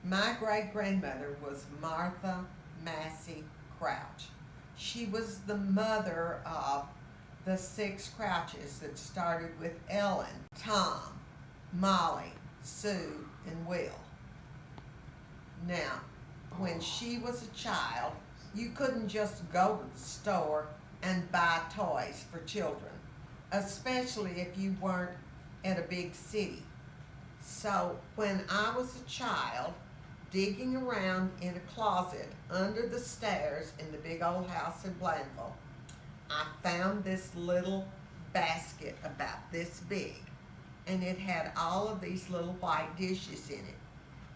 My great-grandmother was Martha Massie Crouch. She was the mother of the six Crouches that started with Ellen, Tom, Mollie, Sue, and Will. Now, when she was a child, you couldn't just go to the store and buy toys for children, especially if you weren't at a big city. So when I was a child, digging around in a closet under the stairs in the big old house in Blandville, I found this little basket about this big, and it had all of these little white dishes in it.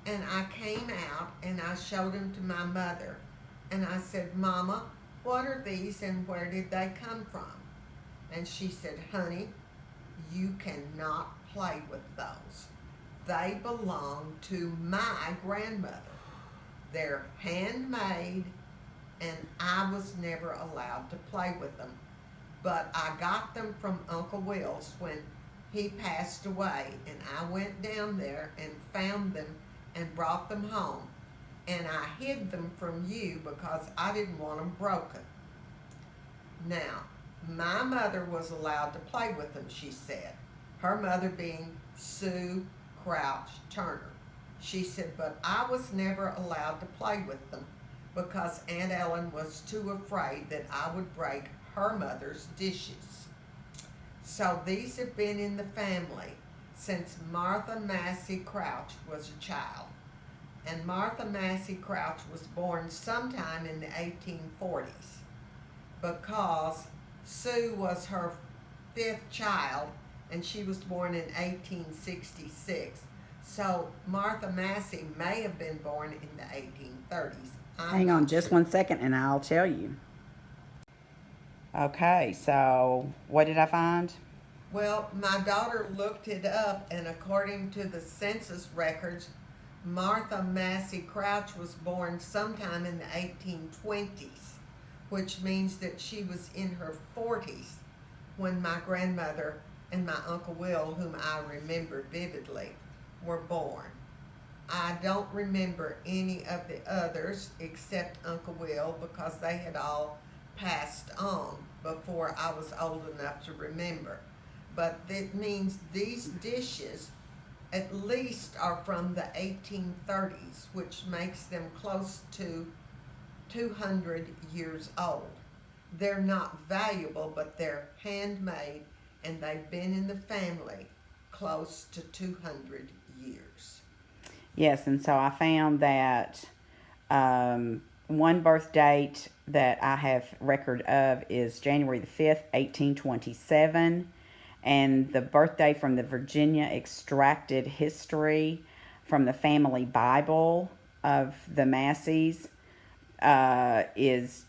And I came out and I showed them to my mother, and I said, Mama, what are these and where did they come from? And she said, Honey, you cannot play with those. They belong to my grandmother. They're handmade, and I was never allowed to play with them. But I got them from Uncle Will's when he passed away, and I went down there and found them and brought them home. And I hid them from you because I didn't want them broken. Now, my mother was allowed to play with them, she said. Her mother being Sue Crouch Turner. She said, but I was never allowed to play with them because Aunt Ellen was too afraid that I would break her mother's dishes. So these have been in the family since Martha Massie Crouch was a child. And Martha Massie Crouch was born sometime in the 1840s because Sue was her fifth child, and she was born in 1866. So Martha Massie may have been born in the 1830s. Hang on just 1 second and I'll tell you. Okay, so what did I find? Well, my daughter looked it up, and according to the census records, Martha Massie Crouch was born sometime in the 1820s, which means that she was in her 40s when my grandmother and my Uncle Will, whom I remember vividly, were born. I don't remember any of the others except Uncle Will because they had all passed on before I was old enough to remember. But that means these dishes at least are from the 1830s, which makes them close to 200 years old. They're not valuable, but they're handmade, and they've been in the family close to 200 years. Yes, and so I found that one birth date that I have record of is January the 5th, 1827. And the birthday from the Virginia extracted history from the family Bible of the Massies is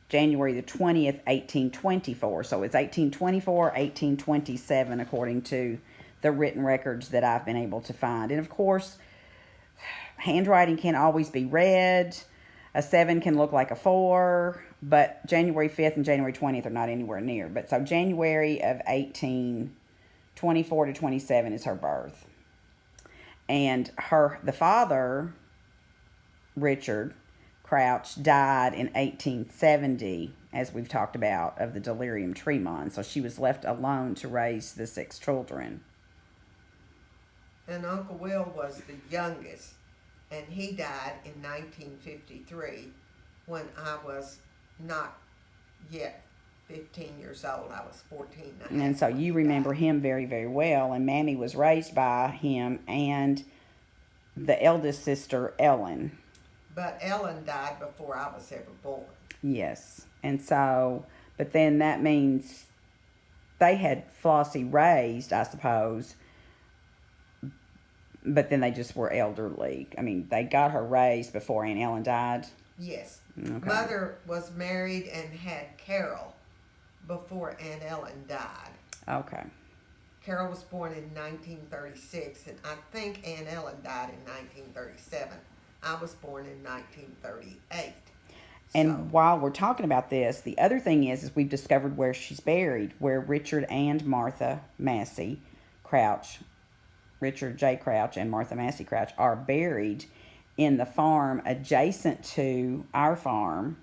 January the 20th, 1824. So it's 1824, 1827, according to the written records that I've been able to find. And of course, handwriting can't always be read. A 7 can look like a 4, but January 5th and January 20th are not anywhere near. But so January of 1824 to 27 is her birth. And the father, Richard Crouch, died in 1870, as we've talked about, of the delirium tremens. So she was left alone to raise the 6 children. And Uncle Will was the youngest, and he died in 1953 when I was not yet 15 years old. I was 14. And so you remember him very, very well. And Mammy was raised by him and the eldest sister, Ellen. But Ellen died before I was ever born. Yes. And so, but then that means they had Flossie raised, I suppose, but then they just were elderly. I mean, they got her raised before Aunt Ellen died. Yes. Okay. Mother was married and had Carol before Aunt Ellen died. Okay. Carol was born in 1936, and I think Aunt Ellen died in 1937. I was born in 1938. And while we're talking about this, the other thing is we've discovered where she's buried, where Richard and Martha Massie Crouch, Richard J. Crouch and Martha Massie Crouch, are buried in the farm adjacent to our farm,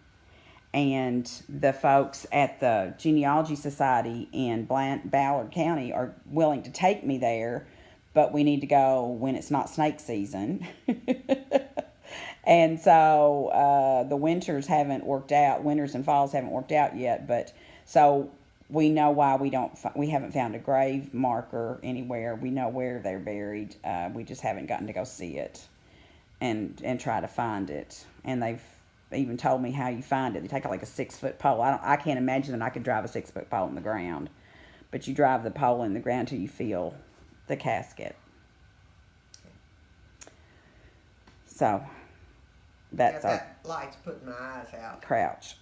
and the folks at the Genealogy Society in Ballard County are willing to take me there, but we need to go when it's not snake season. And so the winters and falls haven't worked out yet, but so we know why we haven't found a grave marker anywhere. We know where they're buried. We just haven't gotten to go see it and try to find it. And they've even told me how you find it. They take like a 6-foot pole. I can't imagine that I could drive a 6-foot pole in the ground, but you drive the pole in the ground till you feel the casket. So that's that light's putting my eyes out. Crouch.